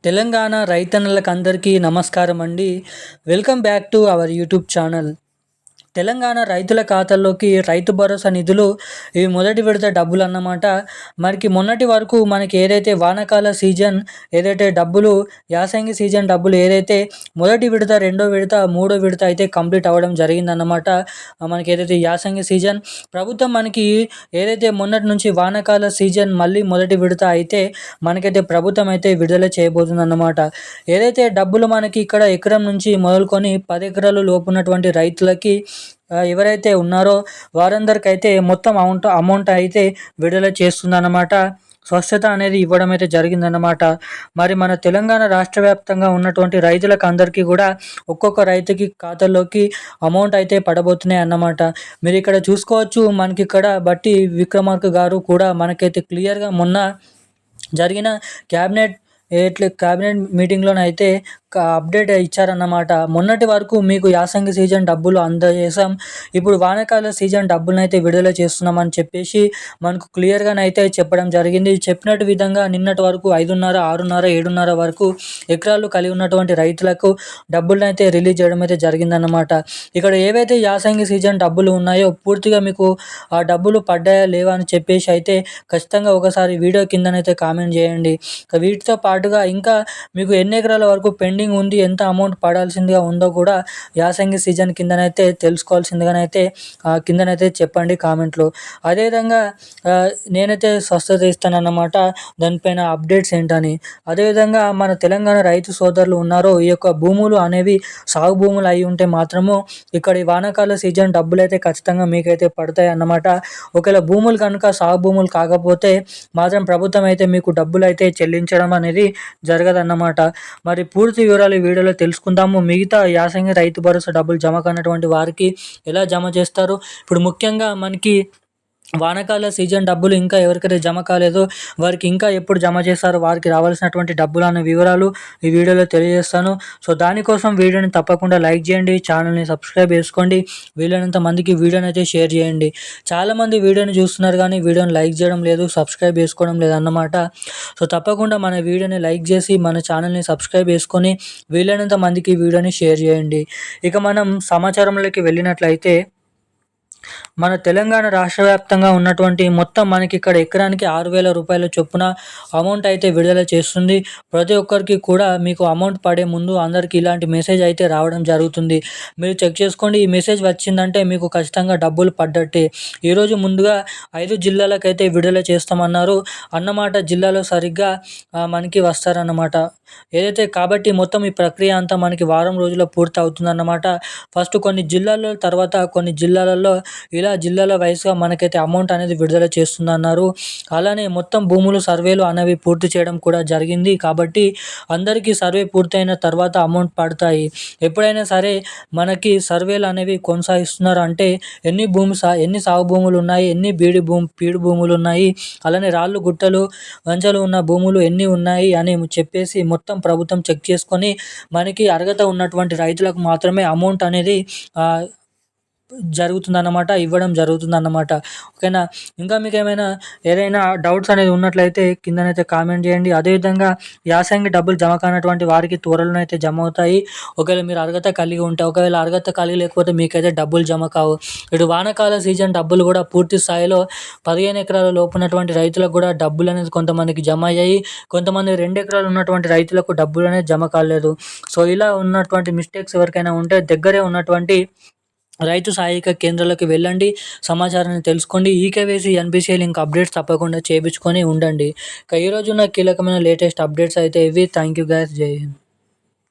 తెలంగాణ రైతన్నలకందరికీ నమస్కారం అండి. Welcome back to our YouTube channel. Telangana రైతుల ఖాతాల్లోకి రైతు భరోసా నిధులు ఇవి మొదటి విడత డబ్బులు అన్నమాట. మొన్నటి వరకు మనకి ఏదైతే వానాకాల సీజన్ ఏదైతే డబ్బులు యాసంగి సీజన్ డబ్బులు ఏదైతే మొదటి విడత, రెండో విడత, మూడో విడత అయితే కంప్లీట్ అవ్వడం జరిగిందన్నమాట. మనకి ఏదైతే యాసంగి సీజన్ ప్రభుత్వం మనకి ఏదైతే మొన్నటి నుంచి వానాకాల సీజన్ మళ్ళీ మొదటి విడత అయితే మనకైతే ప్రభుత్వం అయితే విడుదల చేయబోతుందన్నమాట. ఏదైతే డబ్బులు మనకి ఇక్కడ ఎకరం నుంచి మొదలుకొని 10 ఎకరాల లోపు ఉన్నటువంటి రైతులకి ఎవరైతే ఉన్నారో వారందరికైతే మొత్తం అమౌంట్ అయితే విడుదల చేస్తుందన్నమాట. స్వచ్ఛత అనేది ఇవ్వడం అయితే జరిగిందన్నమాట. మరి మన తెలంగాణ రాష్ట్ర వ్యాప్తంగా ఉన్నటువంటి రైతులకు అందరికీ కూడా ఒక్కొక్క రైతుకి ఖాతాల్లోకి అమౌంట్ అయితే పడబోతున్నాయి అన్నమాట. మీరు ఇక్కడ చూసుకోవచ్చు, మనకి ఇక్కడ బట్టి విక్రమార్క గారు కూడా మనకైతే క్లియర్గా మొన్న జరిగిన క్యాబినెట్ మీటింగ్లోనైతే అప్డేట్ ఇచ్చారన్నమాట. మొన్నటి వరకు మీకు యాసంగి సీజన్ డబ్బులు అందజేసాం, ఇప్పుడు వానాకాల సీజన్ డబ్బులనైతే విడుదల చేస్తున్నామని చెప్పేసి మనకు క్లియర్గానైతే చెప్పడం జరిగింది. చెప్పినట్టు విధంగా నిన్నటి వరకు 5.5, 6.5, 7.5 వరకు ఎకరాలు కలిగి ఉన్నటువంటి రైతులకు డబ్బులనైతే రిలీజ్ చేయడం అయితే జరిగిందన్నమాట. ఇక్కడ ఏవైతే యాసంగి సీజన్ డబ్బులు ఉన్నాయో పూర్తిగా మీకు ఆ డబ్బులు పడ్డాయా లేవా అని చెప్పేసి అయితే ఖచ్చితంగా ఒకసారి వీడియో కిందనైతే కామెంట్ చేయండి. వీటితో పాటుగా ఇంకా మీకు ఎన్ని ఎకరాల వరకు పెండింగ్ ఉంది, ఎంత అమౌంట్ పడాల్సిందిగా ఉందో కూడా యాసంగి సీజన్ కిందనైతే తెలుసుకోవాల్సిందిగానైతే కిందనైతే చెప్పండి కామెంట్లో. అదేవిధంగా నేనైతే స్వస్థత ఇస్తానన్నమాట, దానిపైన అప్డేట్స్ ఏంటని. అదేవిధంగా మన తెలంగాణ రైతు సోదరులు ఉన్నారో ఈ యొక్క భూములు అనేవి సాగు భూములు అయి ఉంటే మాత్రము ఇక్కడ ఈ వానాకాల సీజన్ డబ్బులు అయితే ఖచ్చితంగా మీకైతే పడతాయి అన్నమాట. ఒకవేళ భూములు కనుక సాగు భూములు కాకపోతే మాత్రం ప్రభుత్వం అయితే మీకు డబ్బులు అయితే చెల్లించడం అనేది జరగదన్నమాట. మరి పూర్తి వివరాలు ఈ వీడియోలో తెలుసుకుందాము. మిగతా యాసంగి రైతు భరోసా డబ్బులు జమ కానటువంటి వారికి ఎలా జమ చేస్తారు, ఇప్పుడు ముఖ్యంగా మనకి వానాకాల సీజన్ డబ్బులు ఇంకా ఎవరికైతే జమ కాలేదో వారికి ఇంకా ఎప్పుడు జమ చేస్తారో వారికి రావాల్సినటువంటి డబ్బులు అనే వివరాలు ఈ వీడియోలో తెలియజేస్తాను. సో దానికోసం వీడియోని తప్పకుండా లైక్ చేయండి, ఛానల్ని సబ్స్క్రైబ్ చేసుకోండి, వీలైనంత మందికి వీడియోని అయితే షేర్ చేయండి. చాలామంది వీడియోని చూస్తున్నారు కానీ వీడియోని లైక్ చేయడం లేదు, సబ్స్క్రైబ్ చేసుకోవడం లేదు అన్నమాట. సో తప్పకుండా మన వీడియోని లైక్ చేసి మన ఛానల్ని సబ్స్క్రైబ్ చేసుకొని వీలైనంత మందికి వీడియోని షేర్ చేయండి. ఇక మనం సమాచారంలోకి వెళ్ళినట్లయితే మన తెలంగాణ రాష్ట్ర వ్యాప్తంగా ఉన్నటువంటి మొత్తం మనకి ఇక్కడ ఎకరానికి 6,000 రూపాయల చొప్పున అమౌంట్ అయితే విడుదల చేస్తుంది. ప్రతి ఒక్కరికి కూడా మీకు అమౌంట్ పడే ముందు అందరికీ ఇలాంటి మెసేజ్ అయితే రావడం జరుగుతుంది. మీరు చెక్ చేసుకోండి, ఈ మెసేజ్ వచ్చిందంటే మీకు ఖచ్చితంగా డబ్బులు పడ్డట్టే. ఈరోజు ముందుగా 5 జిల్లాలకైతే విడుదల చేస్తామన్నారు అన్నమాట. జిల్లాలో సరిగ్గా మనకి వస్తారన్నమాట ఏదైతే. కాబట్టి మొత్తం ఈ ప్రక్రియ అంతా మనకి వారం రోజుల్లో పూర్తి అవుతుందన్నమాట. ఫస్ట్ కొన్ని జిల్లాల్లో, తర్వాత కొన్ని జిల్లాలలో ఇలా జిల్లాల వైస్గా మనకైతే అమౌంట్ అనేది విడుదల చేస్తుందన్నారు. అలానే మొత్తం భూములు సర్వేలు అనేవి పూర్తి చేయడం కూడా జరిగింది. కాబట్టి అందరికీ సర్వే పూర్తయిన తర్వాత అమౌంట్ పడతాయి. ఎప్పుడైనా సరే మనకి సర్వేలు అనేవి కొనసాగిస్తున్నారు అంటే ఎన్ని సాగు భూములు ఉన్నాయి, ఎన్ని పీడు భూములు ఉన్నాయి, అలానే రాళ్ళు గుట్టలు వంచలు ఉన్న భూములు ఎన్ని ఉన్నాయి అని చెప్పేసి మొత్తం ప్రభుత్వం చెక్ చేసుకొని మనకి అర్హత ఉన్నటువంటి రైతులకు మాత్రమే అమౌంట్ అనేది ఇవ్వడం జరుగుతుందన్నమాట. ఓకేనా. ఇంకా మీకు ఏదైనా డౌట్స్ అనేది ఉన్నట్లయితే కిందనైతే కామెంట్ చేయండి. అదేవిధంగా యాసంగి డబ్బులు జమ కానటువంటి వారికి త్వరలో అయితే జమ అవుతాయి. ఒకవేళ మీరు అర్హత కలిగి ఉంటే, ఒకవేళ అర్హత కలిగి లేకపోతే మీకైతే డబ్బులు జమ కావు. ఇటు వానాకాల సీజన్ డబ్బులు కూడా పూర్తి స్థాయిలో 15 ఎకరాల లోపు ఉన్నటువంటి రైతులకు కూడా డబ్బులు అనేది కొంతమందికి జమ అయ్యాయి, కొంతమంది 2 ఎకరాలు ఉన్నటువంటి రైతులకు డబ్బులు అనేది జమ కాలేదు. సో ఇలా ఉన్నటువంటి మిస్టేక్స్ ఎవరికైనా ఉంటే దగ్గరే ఉన్నటువంటి రైతు సహాయక కేంద్రాలకు వెళ్ళండి, సమాచారాన్ని తెలుసుకోండి. ఈకేవైసీ, ఎన్పిసిఐ లింక్ అప్డేట్స్ తప్పకుండా చేయించుకొని ఉండండి. ఈరోజు ఉన్న కీలకమైన లేటెస్ట్ అప్డేట్స్ అయితే ఇవి. Thank you guys. జై హింద్.